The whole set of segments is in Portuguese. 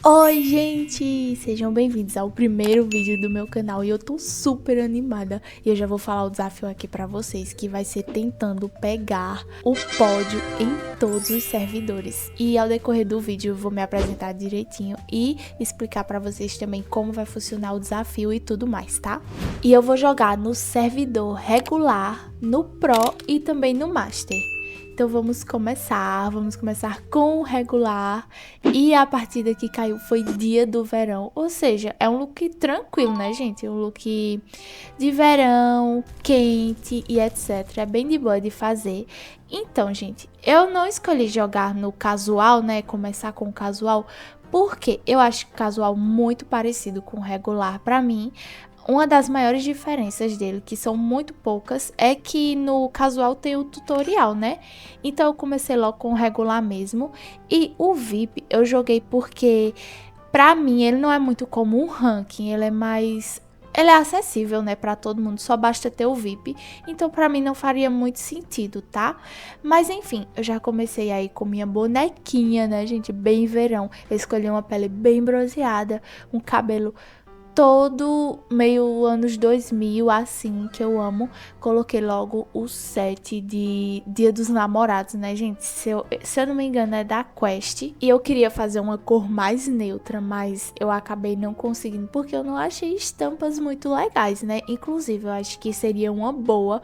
Oi, gente! Sejam bem-vindos ao primeiro vídeo do meu canal e eu tô super animada e eu já vou falar o desafio aqui pra vocês, que vai ser tentando pegar o pódio em todos os servidores. E ao decorrer do vídeo eu vou me apresentar direitinho e explicar pra vocês também como vai funcionar o desafio e tudo mais, tá? E eu vou jogar no servidor regular, no Pro e também no Master. Então vamos começar com o regular, e a partida que caiu foi dia do verão, ou seja, é um look tranquilo, né, gente? Um look de verão, quente e etc, é bem de boa de fazer. Então, gente, eu não escolhi jogar no casual, né, começar com o casual, porque eu acho o casual muito parecido com o regular pra mim. Uma das maiores diferenças dele, que são muito poucas, é que no casual tem o tutorial, né? Então eu comecei logo com o regular mesmo. E o VIP eu joguei porque, pra mim, ele não é muito como um ranking, ele é mais... Ele é acessível, né, pra todo mundo, só basta ter o VIP, então pra mim não faria muito sentido, tá? Mas enfim, eu já comecei aí com minha bonequinha, né, gente, bem verão. Eu escolhi uma pele bem bronzeada, um cabelo todo meio anos 2000, assim, que eu amo. Coloquei logo o set de Dia dos Namorados, né, gente? Se eu não me engano, é da Quest. E eu queria fazer uma cor mais neutra, mas eu acabei não conseguindo, porque eu não achei estampas muito legais, né? Inclusive, eu acho que seria uma boa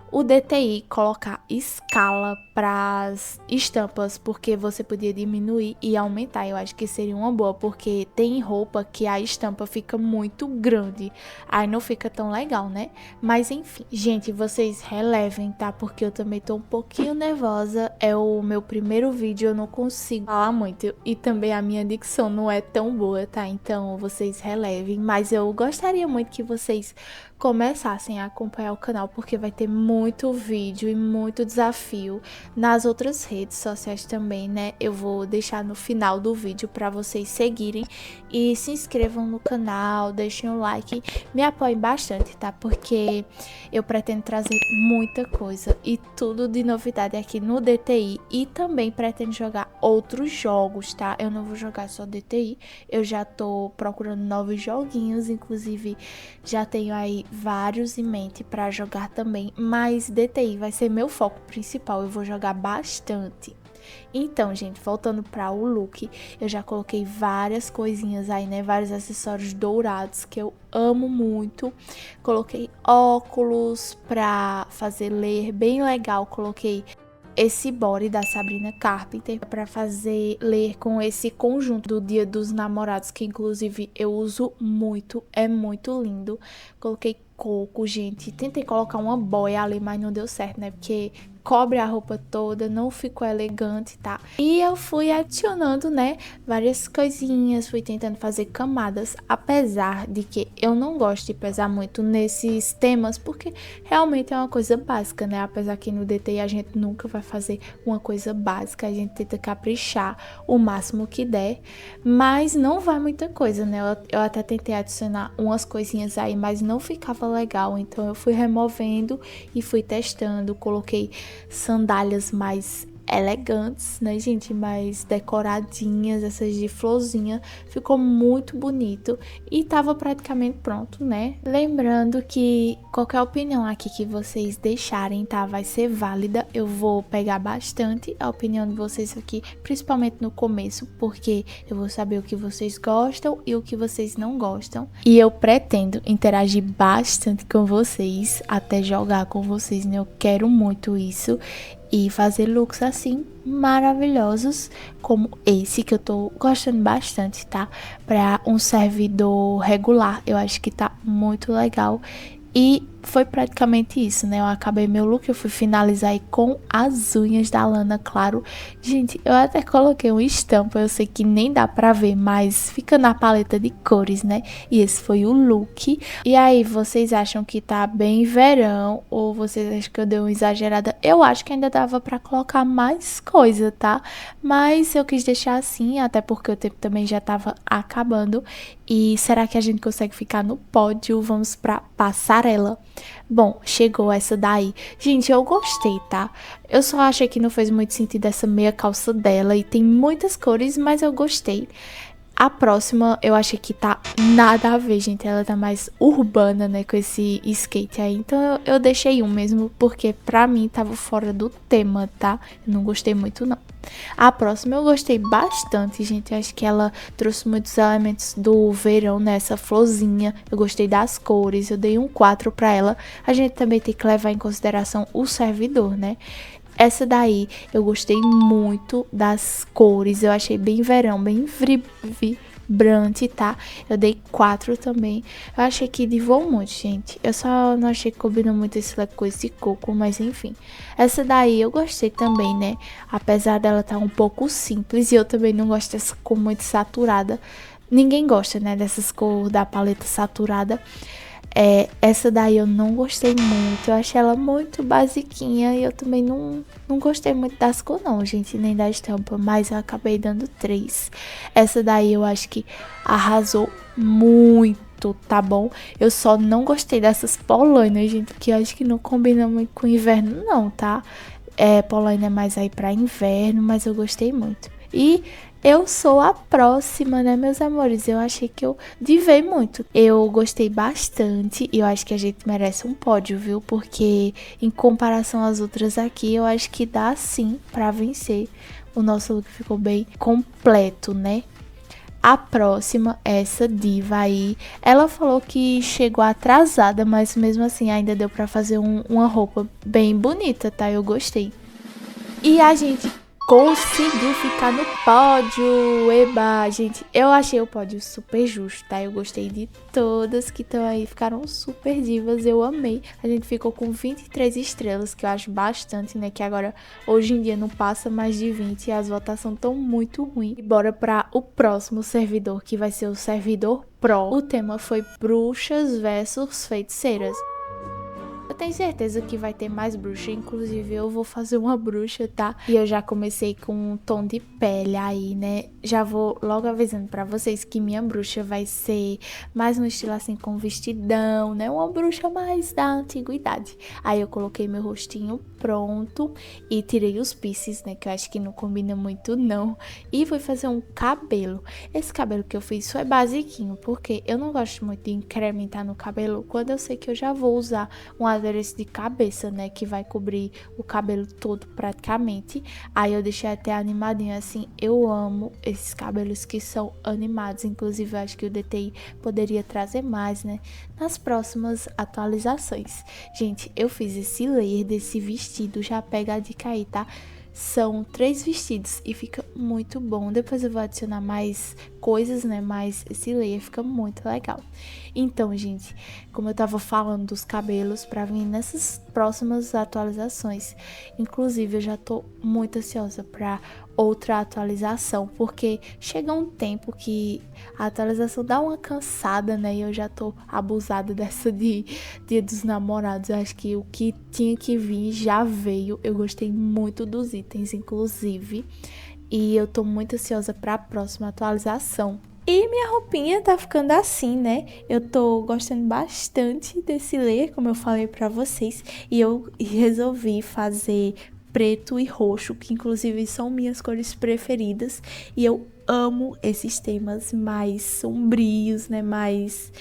o DTI colocar escala para as estampas, porque você podia diminuir e aumentar. Eu acho que seria uma boa, porque tem roupa que a estampa fica muito grande, aí não fica tão legal, né? Mas enfim, gente, vocês relevem, tá? Porque eu também tô um pouquinho nervosa, é o meu primeiro vídeo, eu não consigo falar muito e também a minha dicção não é tão boa, tá? Então vocês relevem, mas eu gostaria muito que vocês começassem a acompanhar o canal, porque vai ter muito vídeo e muito desafio nas outras redes sociais também, né? Eu vou deixar no final do vídeo para vocês seguirem e se inscrevam no canal, deixem um like, me apoiem bastante, tá? Porque eu pretendo trazer muita coisa e tudo de novidade aqui no DTI, e também pretendo jogar outros jogos, tá? Eu não vou jogar só DTI, eu já tô procurando novos joguinhos, inclusive já tenho aí vários em mente para jogar também, mas DTI vai ser meu foco principal, eu vou jogar bastante. Então, gente, voltando para o look, eu já coloquei várias coisinhas aí, né, vários acessórios dourados que eu amo muito. Coloquei óculos para fazer ler bem legal, coloquei esse body da Sabrina Carpenter para fazer ler com esse conjunto do Dia dos Namorados, que inclusive eu uso muito, é muito lindo. Coloquei coco, gente, tentei colocar uma boia ali, mas não deu certo, né, porque cobre a roupa toda, não ficou elegante, tá? E eu fui adicionando, né, várias coisinhas, fui tentando fazer camadas, apesar de que eu não gosto de pesar muito nesses temas, porque realmente é uma coisa básica, né? Apesar que no DTI a gente nunca vai fazer uma coisa básica, a gente tenta caprichar o máximo que der, mas não vai muita coisa, né? Eu até tentei adicionar umas coisinhas aí, mas não ficava legal, então eu fui removendo e fui testando, coloquei sandálias mais elegantes, né, gente, mais decoradinhas, essas de florzinha, ficou muito bonito e tava praticamente pronto, né? Lembrando que qualquer opinião aqui que vocês deixarem, tá, vai ser válida, eu vou pegar bastante a opinião de vocês aqui, principalmente no começo, porque eu vou saber o que vocês gostam e o que vocês não gostam, e eu pretendo interagir bastante com vocês, até jogar com vocês, né? Eu quero muito isso e fazer looks assim maravilhosos como esse que eu tô gostando bastante, tá? Para um servidor regular, eu acho que tá muito legal. E foi praticamente isso, né? Eu acabei meu look, eu fui finalizar aí com as unhas da Lana, claro. Gente, eu até coloquei uma estampa, eu sei que nem dá pra ver, mas fica na paleta de cores, né? E esse foi o look. E aí, vocês acham que tá bem verão ou vocês acham que eu dei uma exagerada? Eu acho que ainda dava pra colocar mais coisa, tá? Mas eu quis deixar assim, até porque o tempo também já tava acabando. E será que a gente consegue ficar no pódio? Vamos pra passarela. passarela. Bom, chegou essa daí. Gente, eu gostei, tá? Eu só achei que não fez muito sentido essa meia calça dela e tem muitas cores, mas eu gostei. A próxima eu achei que tá nada a ver, gente. Ela tá mais urbana, né, com esse skate aí. Então eu deixei um mesmo, porque pra mim tava fora do tema, tá? Eu não gostei muito, não. A próxima eu gostei bastante, gente. Eu acho que ela trouxe muitos elementos do verão nessa florzinha. Eu gostei das cores, eu dei um 4 pra ela. A gente também tem que levar em consideração o servidor, né? Essa daí eu gostei muito das cores, eu achei bem verão, bem vibrante, tá? Eu dei 4 também. Eu achei que divou muito, gente. Eu só não achei que combinou muito esse leque com esse coco, mas enfim. Essa daí eu gostei também, né? Apesar dela estar um pouco simples e eu também não gosto dessa cor muito saturada. Ninguém gosta, né, dessas cores da paleta saturada. Essa daí eu não gostei muito, eu achei ela muito basiquinha e eu também não gostei muito das cores não, gente, nem da estampa, mas eu acabei dando 3. Essa daí eu acho que arrasou muito, tá bom? Eu só não gostei dessas polainas, gente, que eu acho que não combina muito com inverno não, tá? Polaina é mais aí pra inverno, mas eu gostei muito. E eu sou a próxima, né, meus amores? Eu achei que eu divei muito. Eu gostei bastante e eu acho que a gente merece um pódio, viu? Porque em comparação às outras aqui, eu acho que dá sim pra vencer. O nosso look ficou bem completo, né? A próxima, essa diva aí, ela falou que chegou atrasada, mas mesmo assim ainda deu pra fazer uma roupa bem bonita, tá? Eu gostei. E a gente conseguiu ficar no pódio. Eba, gente, eu achei o pódio super justo, tá? Eu gostei de todas que estão aí, ficaram super divas, eu amei. A gente ficou com 23 estrelas, que eu acho bastante, né? Que agora, hoje em dia, não passa mais de 20 e as votações estão muito ruins. E bora para o próximo servidor, que vai ser o servidor Pro. O tema foi bruxas versus feiticeiras. Eu tenho certeza que vai ter mais bruxa, inclusive eu vou fazer uma bruxa, tá? E eu já comecei com um tom de pele aí, né? Já vou logo avisando pra vocês que minha bruxa vai ser mais no estilo assim com vestidão, né? Uma bruxa mais da antiguidade. Aí eu coloquei meu rostinho pronto e tirei os piercings, né? Que eu acho que não combina muito não. E fui fazer um cabelo. Esse cabelo que eu fiz foi basiquinho, porque eu não gosto muito de incrementar no cabelo quando eu sei que eu já vou usar um adereço de cabeça, né, que vai cobrir o cabelo todo praticamente. Aí eu deixei até animadinho assim. Eu amo esses cabelos que são animados, inclusive eu acho que o DTI poderia trazer mais, né, nas próximas atualizações. Gente, eu fiz esse layer desse vestido, já pega a dica aí, tá? São 3 vestidos e fica muito bom. Depois eu vou adicionar mais coisas, né? Mas esse layer fica muito legal. Então, gente, como eu tava falando dos cabelos pra vir nessas próximas atualizações. Inclusive, eu já tô muito ansiosa pra outra atualização, porque chega um tempo que a atualização dá uma cansada, né? E eu já tô abusada dessa de Dia dos Namorados. Eu acho que o que tinha que vir já veio. Eu gostei muito dos itens, inclusive. E eu tô muito ansiosa pra próxima atualização. E minha roupinha tá ficando assim, né? Eu tô gostando bastante desse layer, como eu falei pra vocês. E eu resolvi fazer preto e roxo, que inclusive são minhas cores preferidas. E eu amo esses temas mais sombrios, né? Mais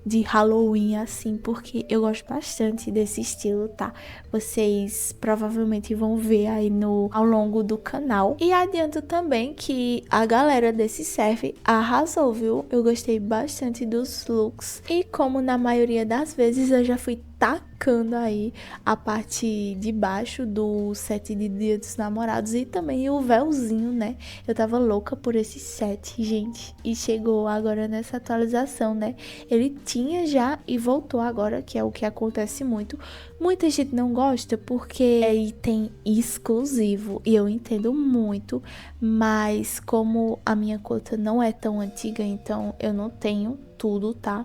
de Halloween, assim, porque eu gosto bastante desse estilo, tá? Vocês provavelmente vão ver aí ao longo do canal. E adianto também que a galera desse serve arrasou, viu? Eu gostei bastante dos looks. E como na maioria das vezes eu já fui tacando aí a parte de baixo do set de Dia dos Namorados e também o véuzinho, né? Eu tava louca por esse set, gente. E chegou agora nessa atualização, né? Ele tinha já e voltou agora, que é o que acontece muito. Muita gente não gosta porque é item exclusivo e eu entendo muito, mas como a minha conta não é tão antiga, então eu não tenho tudo, tá?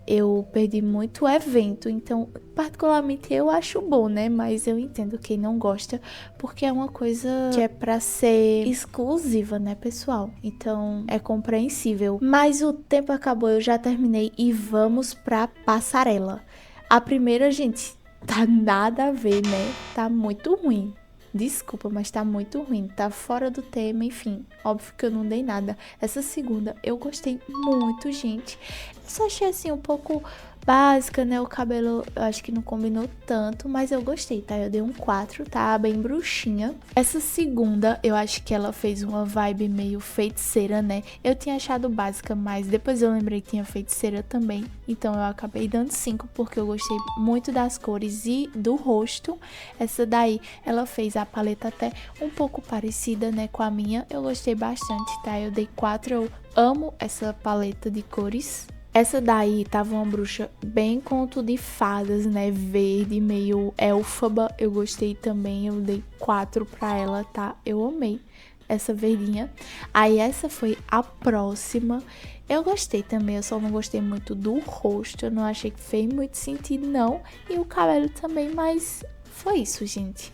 Eu perdi muito evento, então particularmente eu acho bom, né? Mas eu entendo quem não gosta, porque é uma coisa que é pra ser exclusiva, né, pessoal? Então é compreensível. Mas o tempo acabou, eu já terminei e vamos pra passarela. A primeira, gente, tá nada a ver, né? Tá muito ruim. Desculpa, mas tá muito ruim, tá fora do tema, enfim, óbvio que eu não dei nada. Essa segunda eu gostei muito, gente. Eu só achei assim um pouco básica, né? O cabelo eu acho que não combinou tanto, mas eu gostei, tá? Eu dei um 4, tá? Bem bruxinha. Essa segunda, eu acho que ela fez uma vibe meio feiticeira, né? Eu tinha achado básica, mas depois eu lembrei que tinha feiticeira também. Então eu acabei dando 5 porque eu gostei muito das cores e do rosto. Essa daí, ela fez a paleta até um pouco parecida, né, com a minha. Eu gostei bastante, tá? Eu dei 4, eu amo essa paleta de cores. Essa daí tava uma bruxa bem conto de fadas, né? Verde, meio élfaba. Eu gostei também, eu dei 4 pra ela, tá? Eu amei essa verdinha. Aí essa foi a próxima. Eu gostei também, eu só não gostei muito do rosto. Eu não achei que fez muito sentido, não. E o cabelo também, mas foi isso, gente.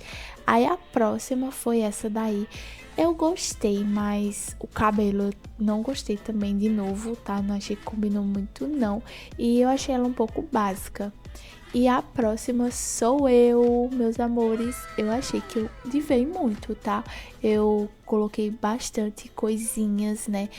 Aí a próxima foi essa daí. Eu gostei, mas o cabelo eu não gostei também de novo, tá? Não achei que combinou muito, não. E eu achei ela um pouco básica. E a próxima sou eu, meus amores. Eu achei que eu divei muito, tá? Eu coloquei bastante coisinhas, né?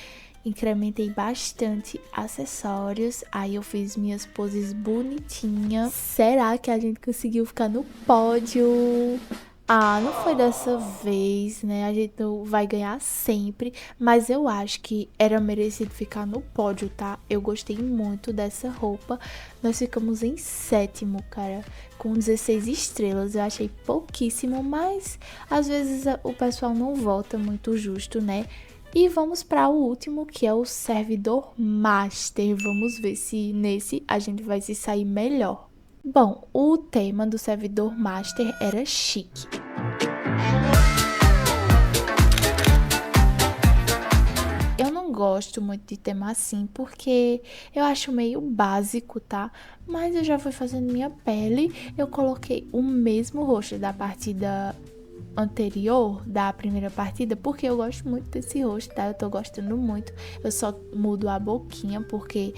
Incrementei bastante acessórios. Aí eu fiz minhas poses bonitinhas. Será que a gente conseguiu ficar no pódio? Ah, não foi dessa vez, né? A gente não vai ganhar sempre, mas eu acho que era merecido ficar no pódio, tá? Eu gostei muito dessa roupa. Nós ficamos em sétimo, cara, com 16 estrelas. Eu achei pouquíssimo, mas às vezes o pessoal não vota muito justo, né? E vamos para o último, que é o servidor master. Vamos ver se nesse a gente vai se sair melhor. Bom, o tema do servidor master era chique. Eu não gosto muito de tema assim, porque eu acho meio básico, tá? Mas eu já fui fazendo minha pele, eu coloquei o mesmo rosto da partida anterior, da primeira partida, porque eu gosto muito desse rosto, tá? Eu tô gostando muito. Eu só mudo a boquinha, porque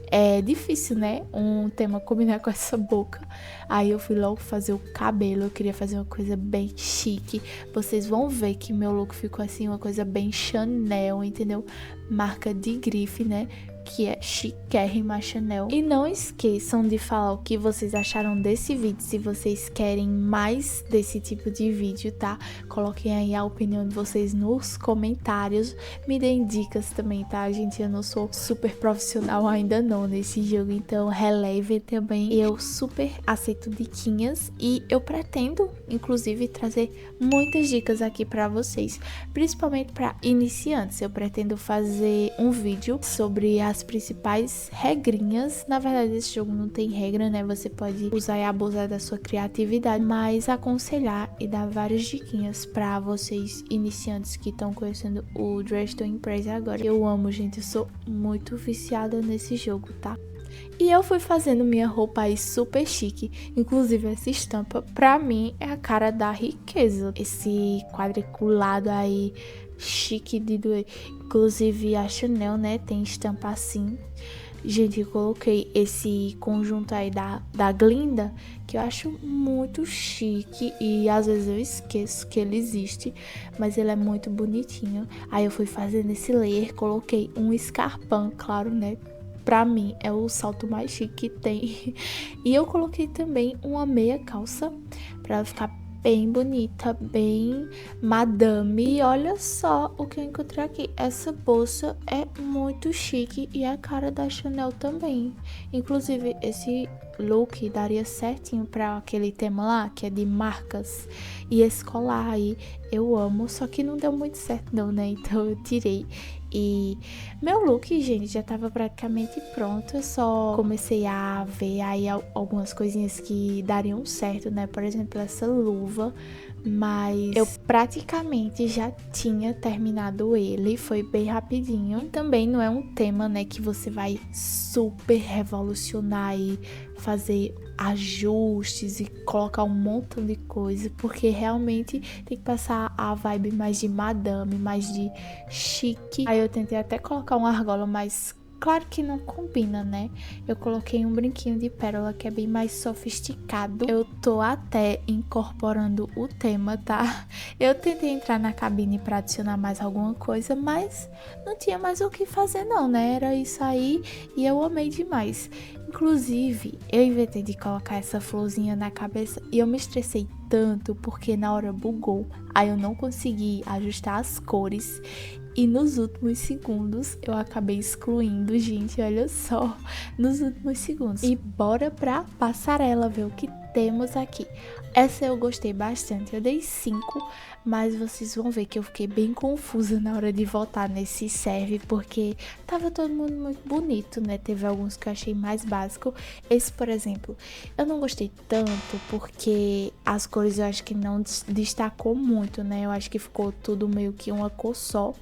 é difícil, né? Um tema combinar com essa boca. Aí eu fui logo fazer o cabelo. Eu queria fazer uma coisa bem chique. Vocês vão ver que meu look ficou assim, uma coisa bem Chanel, entendeu? Marca de grife, né? Que é chiquérrima Chanel. E não esqueçam de falar o que vocês acharam desse vídeo, se vocês querem mais desse tipo de vídeo, tá? Coloquem aí a opinião de vocês nos comentários. Me deem dicas também, tá, gente? Eu não sou super profissional ainda não nesse jogo, então relevem também. Eu super aceito diquinhas e eu pretendo, inclusive, trazer muitas dicas aqui pra vocês, principalmente para iniciantes. Eu pretendo fazer um vídeo sobre as principais regrinhas. Na verdade, esse jogo não tem regra, né? Você pode usar e abusar da sua criatividade, mas aconselhar e dar várias diquinhas para vocês iniciantes que estão conhecendo o Dress to Impress agora. Eu amo, gente, eu sou muito viciada nesse jogo, tá? E eu fui fazendo minha roupa aí super chique. Inclusive essa estampa, pra mim, é a cara da riqueza. Esse quadriculado aí, chique de doer. Inclusive a Chanel, né, tem estampa assim. Gente, eu coloquei esse conjunto aí da Glinda, que eu acho muito chique. E às vezes eu esqueço que ele existe, mas ele é muito bonitinho. Aí eu fui fazendo esse layer, coloquei um escarpão, claro, né? Pra mim é o salto mais chique que tem. E eu coloquei também uma meia calça pra ela ficar bem bonita, bem madame. E olha só o que eu encontrei aqui. Essa bolsa é muito chique e é a cara da Chanel também. Inclusive, esse look daria certinho pra aquele tema lá, que é de marcas. E esse colar aí, eu amo, só que não deu muito certo não, né? Então eu tirei. E meu look, gente, já tava praticamente pronto. Eu só comecei a ver aí algumas coisinhas que dariam certo, né? Por exemplo, essa luva. Mas eu praticamente já tinha terminado ele, foi bem rapidinho. E também não é um tema, né, que você vai super revolucionar e fazer ajustes e colocar um montão de coisa, porque realmente tem que passar a vibe mais de madame, mais de chique. Aí eu tentei até colocar uma argola mais Claro que não combina, né? Eu coloquei um brinquinho de pérola que é bem mais sofisticado. Eu tô até incorporando o tema, tá? Eu tentei entrar na cabine pra adicionar mais alguma coisa, mas não tinha mais o que fazer não, né? Era isso aí e eu amei demais. Inclusive, eu inventei de colocar essa florzinha na cabeça e eu me estressei tanto porque na hora bugou. Aí eu não consegui ajustar as cores. E nos últimos segundos eu acabei excluindo, gente, olha só, nos últimos segundos. E bora pra passarela ver o que temos aqui. Essa eu gostei bastante, eu dei 5, mas vocês vão ver que eu fiquei bem confusa na hora de votar nesse serve, porque tava todo mundo muito bonito, né? Teve alguns que eu achei mais básico. Esse, por exemplo, eu não gostei tanto porque as cores eu acho que não destacou muito, né? Eu acho que ficou tudo meio que uma cor só.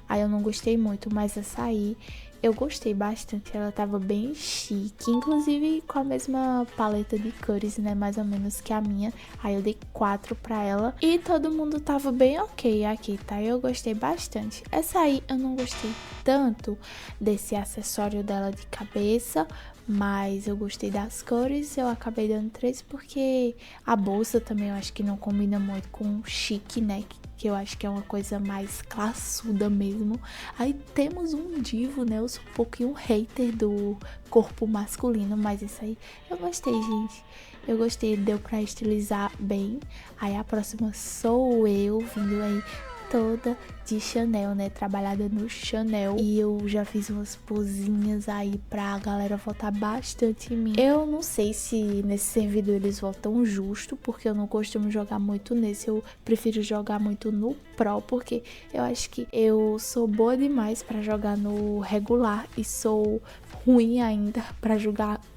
Aí eu não gostei muito, mas essa aí eu gostei bastante. Ela tava bem chique, inclusive com a mesma paleta de cores, né? Mais ou menos que a minha. Aí eu dei 4 pra ela. E todo mundo tava bem ok aqui, tá? Eu gostei bastante. Essa aí eu não gostei tanto desse acessório dela de cabeça, mas eu gostei das cores. Eu acabei dando 3 porque a bolsa também eu acho que não combina muito com chique, né? Que eu acho que é uma coisa mais classuda mesmo. Aí temos um divo, né? Eu sou um pouquinho hater do corpo masculino, mas isso aí eu gostei, gente. Eu gostei, deu pra estilizar bem. Aí a próxima sou eu, vindo aí toda de Chanel, né? Trabalhada no Chanel. E eu já fiz umas posinhas aí pra galera votar bastante em mim. Eu não sei se nesse servidor eles votam justo, porque eu não costumo jogar muito nesse. Eu prefiro jogar muito no Pro, porque eu acho que eu sou boa demais pra jogar no regular e sou ruim ainda pra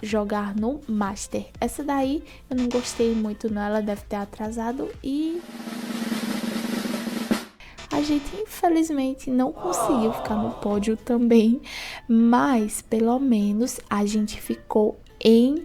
jogar no Master. Essa daí eu não gostei muito, não. Ela deve ter atrasado e a gente infelizmente não conseguiu ficar no pódio também, mas pelo menos a gente ficou em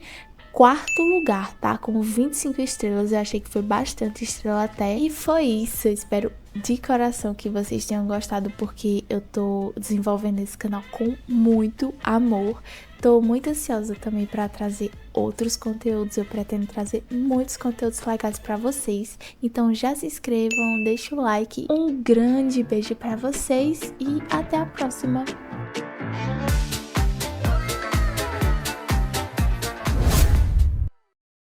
quarto lugar, tá? Com 25 estrelas, eu achei que foi bastante estrela até. E foi isso, eu espero de coração que vocês tenham gostado, porque eu tô desenvolvendo esse canal com muito amor. Tô muito ansiosa também para trazer outros conteúdos, eu pretendo trazer muitos conteúdos legais para vocês. Então já se inscrevam, deixa o like, um grande beijo para vocês e até a próxima!